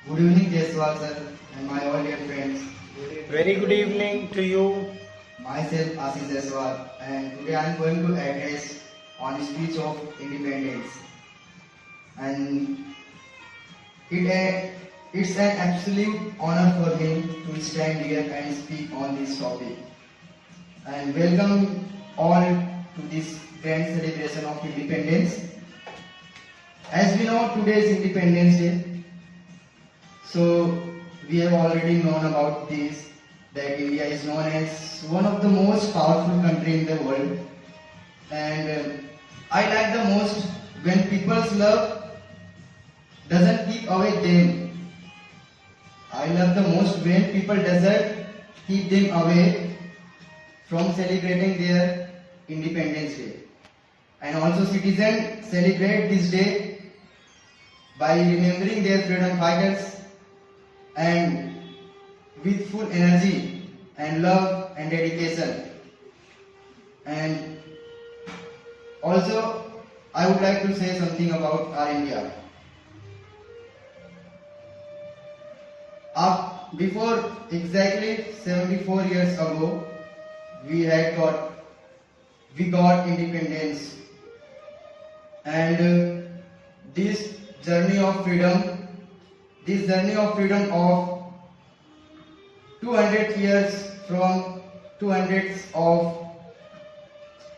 Good evening, Jaiswal sir, and my all dear friends. Very good evening to you. Myself Ashish Jaiswal, and today I am going to address on the speech of independence. And it's an absolute honor for me to stand here and speak on this topic. And welcome all to this grand celebration of independence. As we know, today is Independence Day. So we have already known about this, that India is known as one of the most powerful country in the world. And I like the most when people's love doesn't keep away them. I love the most when people doesn't keep them away from celebrating their Independence Day. And also citizens celebrate this day by remembering their freedom fighters and with full energy and love and dedication. And also I would like to say something about our India. Before exactly 74 years ago, we got independence, and this journey of freedom, of 200 years from 200 of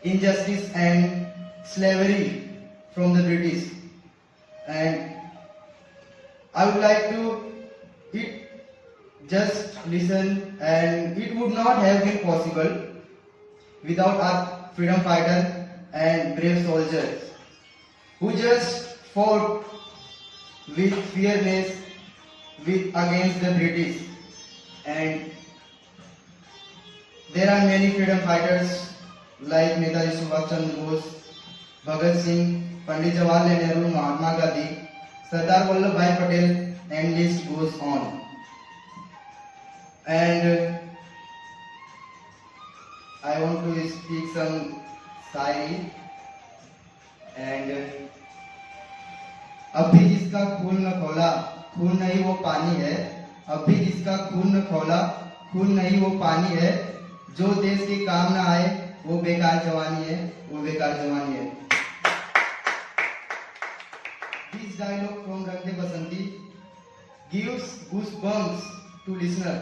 injustice and slavery from the British, and I would like to it just listen, and it would not have been possible without our freedom fighter and brave soldiers who just fought with fearless against the British. And there are many freedom fighters like Netaji Subhash Chandra Bose, Bhagat Singh, Pandit Jawaharlal Nehru, Mahatma Gandhi, Sardar Vallabhbhai Patel, and list goes on. And I want to speak some Shayari. And अब भी जिसका खून न खोला, खून नहीं वो पानी है. अब भी जिसका खून न खोला, खून नहीं वो पानी है. जो देश के काम न आए वो बेकार जवानी है, वो बेकार जवानी है. This dialogue from Rang De Basanti gives goosebumps to listener,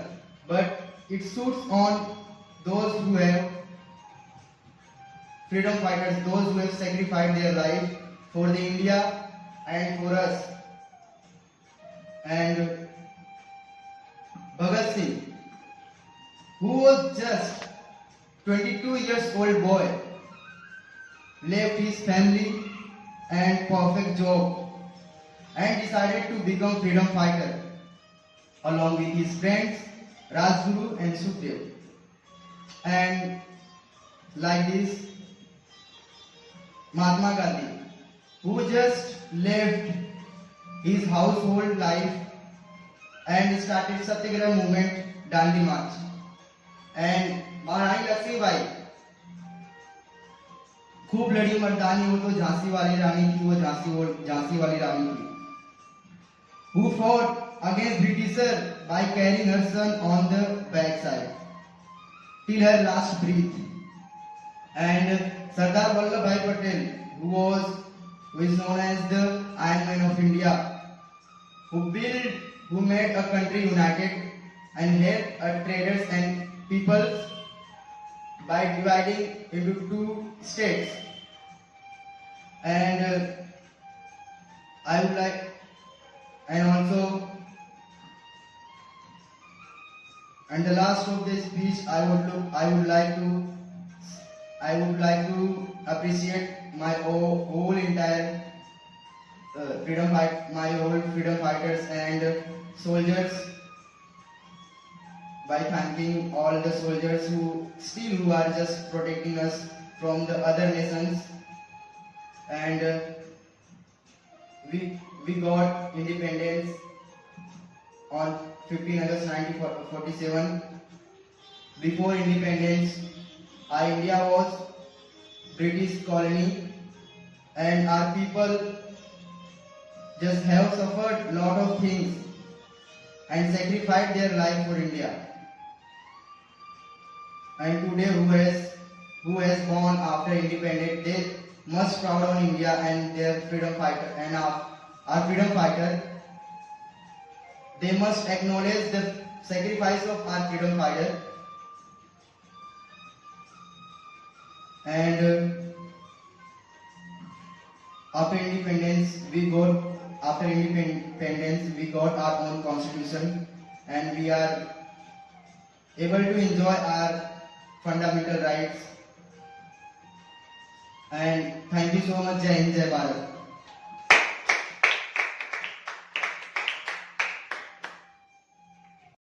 but it suits on those who have freedom fighters, those who have sacrificed their life for the India and for us. And Bhagat Singh, who was just 22 years old boy, left his family and perfect job and decided to become freedom fighter along with his friends Rajguru and Sukhdev. And like this, Mahatma Gandhi, who just left his household life and started Satyagraha movement, Dandi March. And Maharani Lakshmibai, खूब लड़ी मर्दानी, वो तो झांसी वाली रानी थी, वो झांसी वाली रानी थी, who fought against Britisher by carrying her son on the backside till her last breath. And Sardar Vallabhbhai Patel, who is known as the Iron Man of India, who made a country united and helped traders and peoples by dividing into two states. And I would like, and also, and the last of this speech, I would like to appreciate my whole entire my whole freedom fighters and soldiers by thanking all the soldiers who are just protecting us from the other nations. And we got independence on 15 August 1947. Before independence, our India was British colony, and our people just have suffered lot of things and sacrificed their life for India. And today, who has born after independence, they must proud on India and their freedom fighter and our freedom fighter. They must acknowledge the sacrifice of our freedom fighter. And after independence, we got our own constitution, and we are able to enjoy our fundamental rights. And thank you so much. Jai Hind, Jai Bharat.